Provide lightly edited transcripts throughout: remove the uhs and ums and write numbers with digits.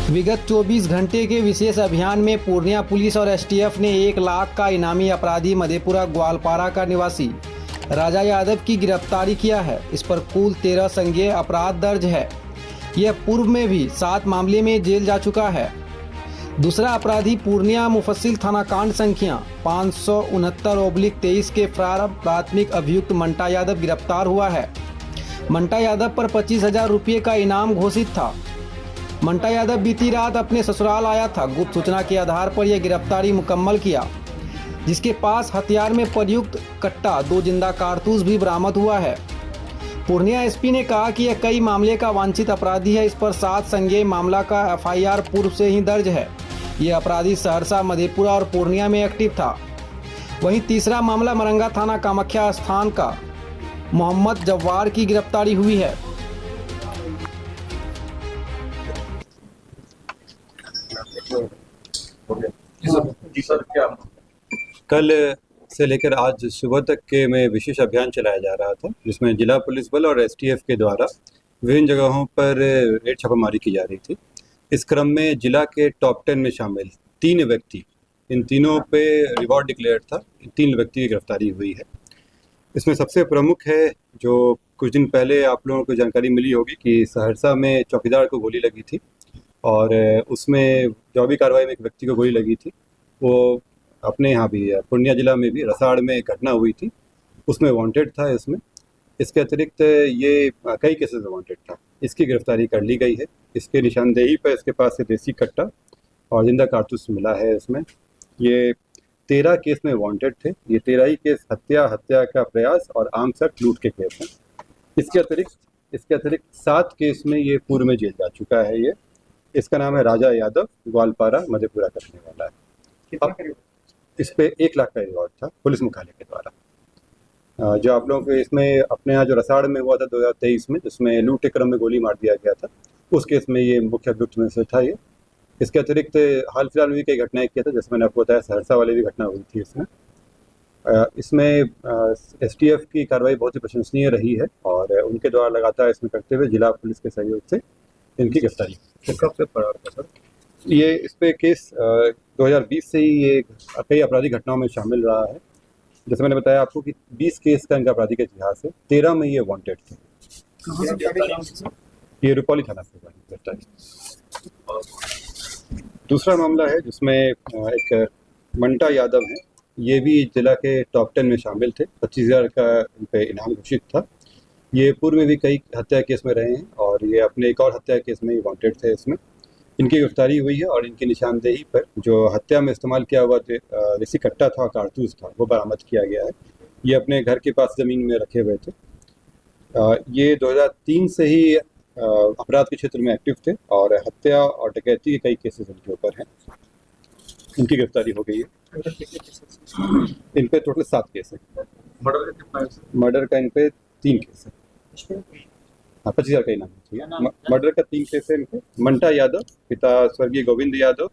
विगत 24 घंटे के विशेष अभियान में पूर्णिया पुलिस और एसटीएफ ने 1 लाख का इनामी अपराधी मधेपुरा ग्वालपारा का निवासी राजा यादव की गिरफ्तारी किया है। इस पर कुल 13 संज्ञेय अपराध दर्ज है। यह पूर्व में भी 7 मामले में जेल जा चुका है। दूसरा अपराधी पूर्णिया मुफस्सिल थाना कांड संख्या 569/23 के प्राथमिक अभियुक्त मंटा यादव गिरफ्तार हुआ है। मंटा यादव पर 25,000 रुपये का इनाम घोषित था। मंटा यादव बीती रात अपने ससुराल आया था। गुप्त सूचना के आधार पर यह गिरफ्तारी मुकम्मल किया, जिसके पास हथियार में प्रयुक्त कट्टा 2 जिंदा कारतूस भी बरामद हुआ है। पूर्णिया एसपी ने कहा कि यह कई मामले का वांछित अपराधी है। इस पर 7 संज्ञेय मामला का एफआईआर पूर्व से ही दर्ज है। यह अपराधी सहरसा, मधेपुरा और पूर्णिया में एक्टिव था। वहीं तीसरा मामला मरंगा थाना कामाख्या स्थान का मोहम्मद जव्वार की गिरफ्तारी हुई है। जी सर, क्या कल से लेकर आज सुबह तक के में विशेष अभियान चलाया जा रहा था, जिसमें जिला पुलिस बल और एसटीएफ के द्वारा विभिन्न जगहों पर रेड छापामारी की जा रही थी। इस क्रम में जिला के टॉप 10 में शामिल 3 व्यक्ति, इन तीनों पे रिवॉर्ड डिक्लेयर था। 3 व्यक्ति की गिरफ्तारी हुई है। इसमें सबसे प्रमुख है, जो कुछ दिन पहले आप लोगों को जानकारी मिली होगी कि सहरसा में चौकीदार को गोली लगी थी और उसमें जवाबी कार्रवाई में एक व्यक्ति को गोली लगी थी। वो अपने यहाँ भी पूर्णिया जिला में भी रसाड़ में एक घटना हुई थी, उसमें वांटेड था। इसके अतिरिक्त ये कई केसेस में वांटेड था। इसकी गिरफ्तारी कर ली गई है। इसके निशानदेही पर इसके पास से देसी कट्टा और जिंदा कारतूस मिला है। इसमें ये 13 केस में वांटेड थे। ये 13 ही केस हत्या का प्रयास और आर्म्स लूट के केस हैं। इसके अतिरिक्त 7 केस में ये पूर्व में जेल जा चुका है। इसका नाम है राजा यादव, ग्वालपारा मधेपुरा का रहने वाला है। इस पे 1 लाख का रिवॉर्ड था पुलिस मुख्यालय के द्वारा। जो आप लोगों को इसमें अपने यहाँ जो रसाड़ में हुआ था 2023 में, जिसमें लूट के क्रम में गोली मार दिया गया था, उस केस में ये मुख्य अभियुक्त में से था। ये इसके अतिरिक्त हाल फिलहाल में भी कई घटनाएं किया था, जैसे मैंने आपको बताया सहरसा वाले भी घटना हुई थी। इसमें एसटीएफ की कार्रवाई बहुत ही प्रशंसनीय रही है और उनके द्वारा लगातार इसमें करते हुए जिला पुलिस के सहयोग से इनकी गिरफ्तारी। कब से पड़ा था सर? ये इस पे केस 2020 से ही ये कई आपराधिक घटनाओं में शामिल रहा है। जैसे मैंने बताया आपको कि 20 केस का इनका आपराधिक इतिहास है। 13 में ये वांटेड थे। ये रुपौली थाना से गिरफ्तारी। दूसरा मामला है जिसमें एक मंटा यादव है। ये भी जिला के टॉप 10 में शामिल थे। 25,000 का इन पे इनाम घोषित था। ये पूर्व में भी कई हत्या केस में रहे हैं और ये अपने एक और हत्या केस में ही वांटेड थे। इसमें इनकी गिरफ्तारी हुई है और इनकी निशानदेही पर जो हत्या में इस्तेमाल किया हुआ देसी कट्टा था, कारतूस था, वो बरामद किया गया है। ये अपने घर के पास ज़मीन में रखे हुए थे। ये 2003 से ही अपराध के क्षेत्र में एक्टिव थे और हत्या और डकैती के कई केसेस इनके ऊपर हैं। इनकी गिरफ्तारी हो गई है। इन पे टोटल 7 केस है। मर्डर का इन पे 3 केस है। 25,000 का इनाम है। मर्डर का 3 केस है इनके। मंटा यादव, पिता स्वर्गीय गोविंद यादव,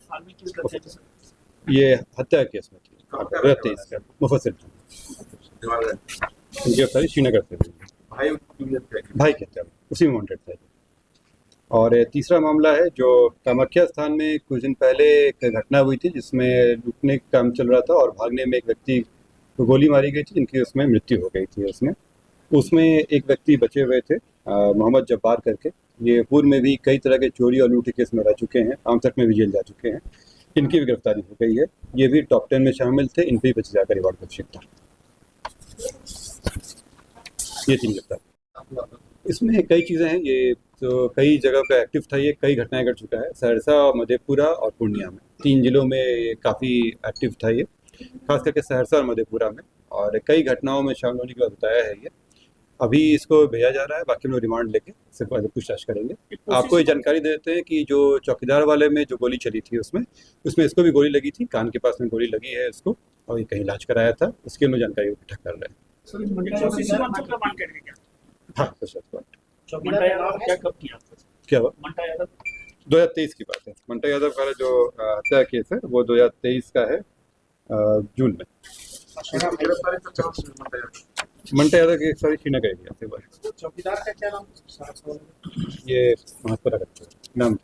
ये हत्या केस में थी 2023 का मुफस्सिल। इनकी गिरफ्तारी श्रीनगर से हुई। भाई के हत्या उसी में वांटेड था। और तीसरा मामला है जो कामाख्या स्थान में कुछ दिन पहले एक घटना हुई थी, जिसमें लूटने का काम चल रहा था और भागने में एक व्यक्ति को गोली मारी गई थी, जिनकी उसमें मृत्यु हो गई थी। उसमें एक व्यक्ति बचे हुए थे, मोहम्मद जब्बार करके। ये पूर्व में भी कई तरह के चोरी और लूट के केस में रह चुके हैं। आमतक में भी जेल जा चुके हैं। इनकी भी गिरफ्तारी हो गई है। ये भी टॉप 10 में शामिल थे। इन पर 25,000 का रिवॉर्ड घोषित था। ये 3 गिरफ्तार। इसमें कई चीज़ें हैं। ये तो कई जगह पे एक्टिव था। ये कई घटनाएं कर चुका है। सहरसा, मधेपुरा और पूर्णिया में 3 जिलों में ये काफ़ी एक्टिव था। ये खास करके सहरसा और मधेपुरा में, और कई घटनाओं में शामिल होने के बाद बताया है। ये अभी इसको भेजा जा रहा है। बाकी हम लोग रिमांड लेके सिर्फ पूछताछ करेंगे। आपको ये जानकारी देते हैं कि जो चौकीदार वाले में जो गोली चली थी, उसमें इसको भी गोली लगी थी। कान के पास में गोली लगी है इसको, और ये कहीं इलाज कराया था। उसके लिए जानकारी इकट्ठा कर रहे हैं। हाँ, क्या हुआ? 2023 की बात है। मंटा यादव का जो हत्या केस है वो 2023 का है, जून में। मंटा यादव की गिरफ्तारी श्रीनगर एरिया से। चौकीदार का क्या नाम? ये महापुरा का नाम।